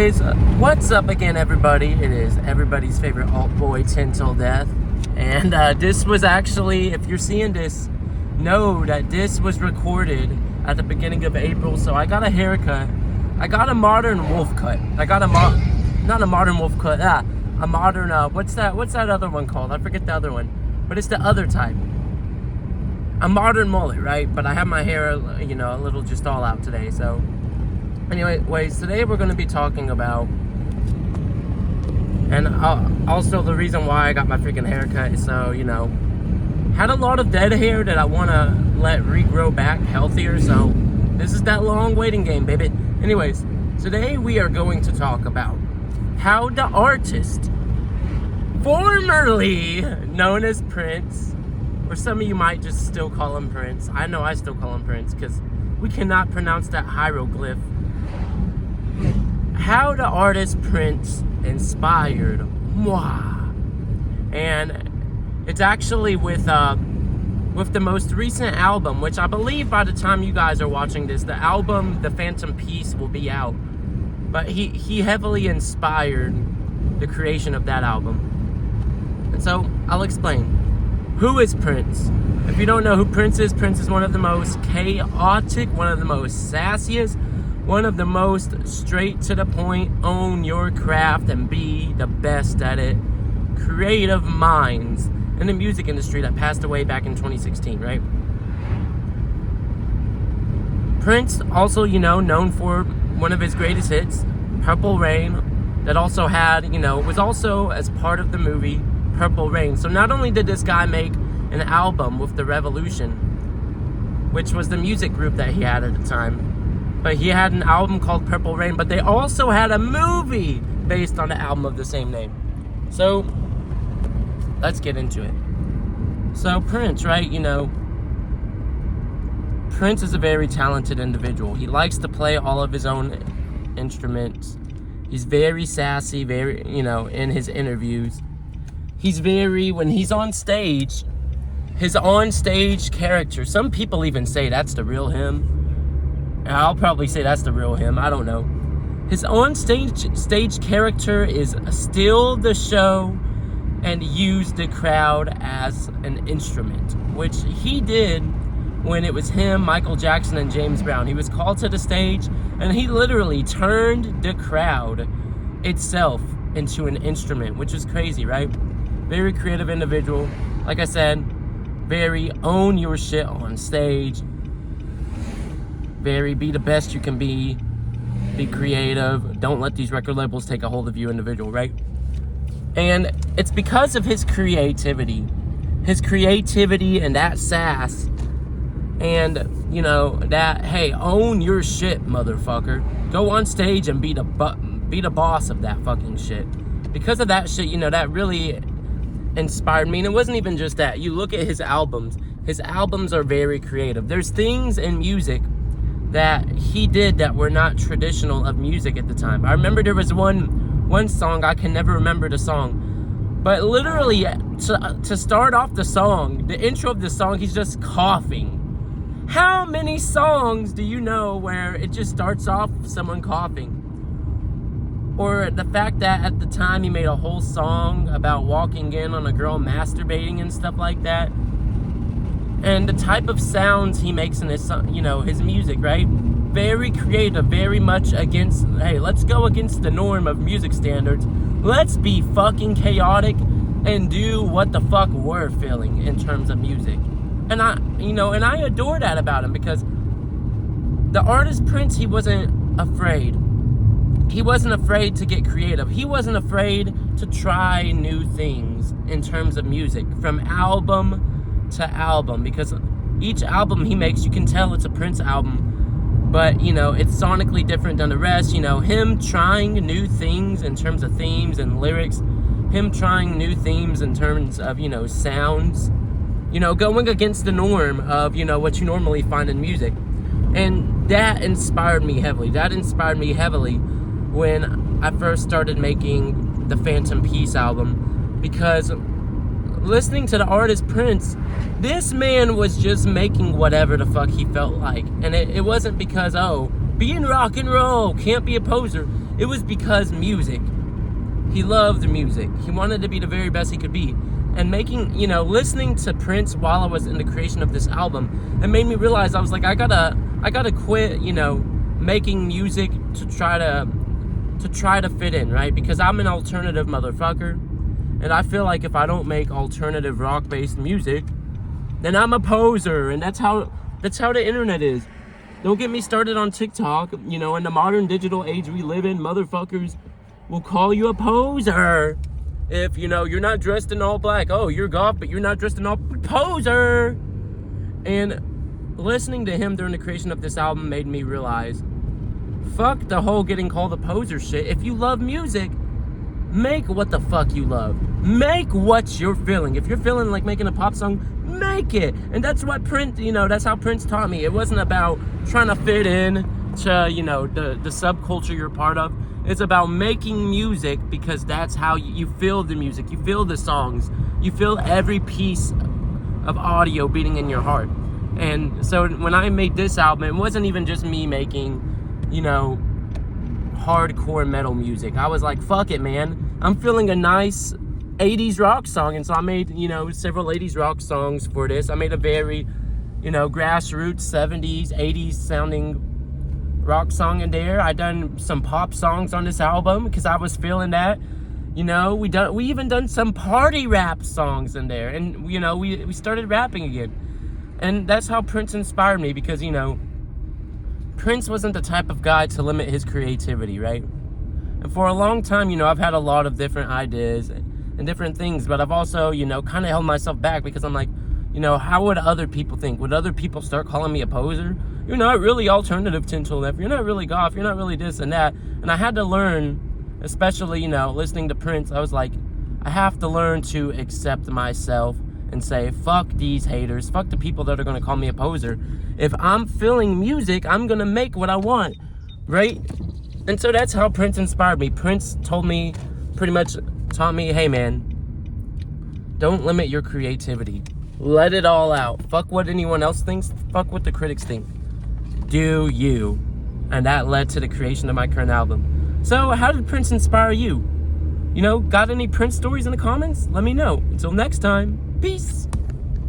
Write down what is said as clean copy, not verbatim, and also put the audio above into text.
anyways, what's up again, everybody? It is everybody's favorite alt boy, TenTillDeath. And this was actually, if you're seeing this, know that this was recorded at the beginning of April. So I got a haircut. I got a modern wolf cut. I got a not a modern wolf cut. A modern what's that other one called? I forget the other one, but it's the other type. A modern mullet, right? But I have my hair, a little just all out today. So anyways, today we're going to be talking about, and also the reason why I got my freaking haircut is so, had a lot of dead hair that I want to let regrow back healthier. So this is that long waiting game, baby. Anyways, today we are going to talk about how the artist formerly known as Prince, or some of you might just still call him Prince. I know I still call him Prince because we cannot pronounce that hieroglyph. How the artist Prince inspired moi. And it's actually with the most recent album, which I believe by the time you guys are watching this, the album The Phantom Piece will be out. But he heavily inspired the creation of that album. And so I'll explain. Who is Prince? If you don't know who Prince is one of the most chaotic, one of the most sassiest, one of the most straight to the point, own your craft and be the best at it, creative minds in the music industry that passed away back in 2016, right? Prince, also, known for one of his greatest hits, Purple Rain, that also had, was also as part of the movie Purple Rain. So not only did this guy make an album with The Revolution, which was the music group that he had at the time, but he had an album called Purple Rain, but they also had a movie based on the album of the same name. So let's get into it. So Prince, right, Prince is a very talented individual. He likes to play all of his own instruments. He's very sassy, very, in his interviews. He's when he's on stage, his on-stage character, some people even say that's the real him. I'll probably say that's the real him. I don't know. His on-stage character is steal the show and use the crowd as an instrument, which he did when it was him, Michael Jackson, and James Brown. He was called to the stage, and he literally turned the crowd itself into an instrument, which is crazy, right? Very creative individual. Like I said, very own your shit on stage. Very be the best you can be creative. Don't let these record labels take a hold of you individual, right? And it's because of his creativity and that sass, and that, hey, own your shit, motherfucker. Go on stage and be the boss of that fucking shit. Because of that shit, that really inspired me. And it wasn't even just that. You look at his albums are very creative. There's things in music that he did that were not traditional of music at the time. I remember there was one song, I can never remember the song, but literally to start off the song, the intro of the song, he's just coughing. How many songs do you know where it just starts off someone coughing? Or the fact that at the time he made a whole song about walking in on a girl masturbating and stuff like that. And the type of sounds he makes in his, his music, right? Very creative, very much against, hey, let's go against the norm of music standards. Let's be fucking chaotic and do what the fuck we're feeling in terms of music. And I adore that about him, because the artist Prince, he wasn't afraid. He wasn't afraid to get creative. He wasn't afraid to try new things in terms of music, from album to album, because each album he makes, you can tell it's a Prince album, but it's sonically different than the rest. Him trying new things in terms of themes and lyrics, him trying new themes in terms of sounds, going against the norm of what you normally find in music. And that inspired me heavily. When I first started making the Phantom Piece album, because listening to the artist Prince, this man was just making whatever the fuck he felt like. And it wasn't because, be in rock and roll, can't be a poser. It was because music. He loved music. He wanted to be the very best he could be. And listening to Prince while I was in the creation of this album, it made me realize, I was like, I gotta quit, making music to try to fit in, right? Because I'm an alternative motherfucker. And I feel like if I don't make alternative rock-based music, then I'm a poser. And that's how the internet is. Don't get me started on TikTok. In the modern digital age we live in, motherfuckers will call you a poser if you're not dressed in all black. Oh, you're goth, but you're not dressed in all poser. And listening to him during the creation of this album made me realize, fuck the whole getting called a poser shit. If you love music, make what the fuck you love. Make what you're feeling. If you're feeling like making a pop song, make it. And that's what Prince, that's how Prince taught me. It wasn't about trying to fit in to, the subculture you're part of. It's about making music because that's how you feel the music. You feel the songs. You feel every piece of audio beating in your heart. And so when I made this album, it wasn't even just me making, hardcore metal music. I was like, fuck it, man. I'm feeling a nice 80s rock song. And so I made, several 80s rock songs for this. I made a very, grassroots 70s, 80s sounding rock song in there. I done some pop songs on this album because I was feeling that. We even done some party rap songs in there. And, we started rapping again. And that's how Prince inspired me because, Prince wasn't the type of guy to limit his creativity, right? And for a long time, I've had a lot of different ideas and different things, but I've also, kind of held myself back because I'm like, how would other people think? Would other people start calling me a poser? You're not really alternative TenTillDeath. You're not really goth. You're not really this and that. And I had to learn, especially, listening to Prince, I was like, I have to learn to accept myself and say, fuck these haters. Fuck the people that are going to call me a poser. If I'm feeling music, I'm going to make what I want, right? And so that's how Prince inspired me. Prince taught me, hey man, don't limit your creativity. Let it all out. Fuck what anyone else thinks. Fuck what the critics think. Do you. And that led to the creation of my current album. So how did Prince inspire you? Got any Prince stories in the comments? Let me know. Until next time, peace.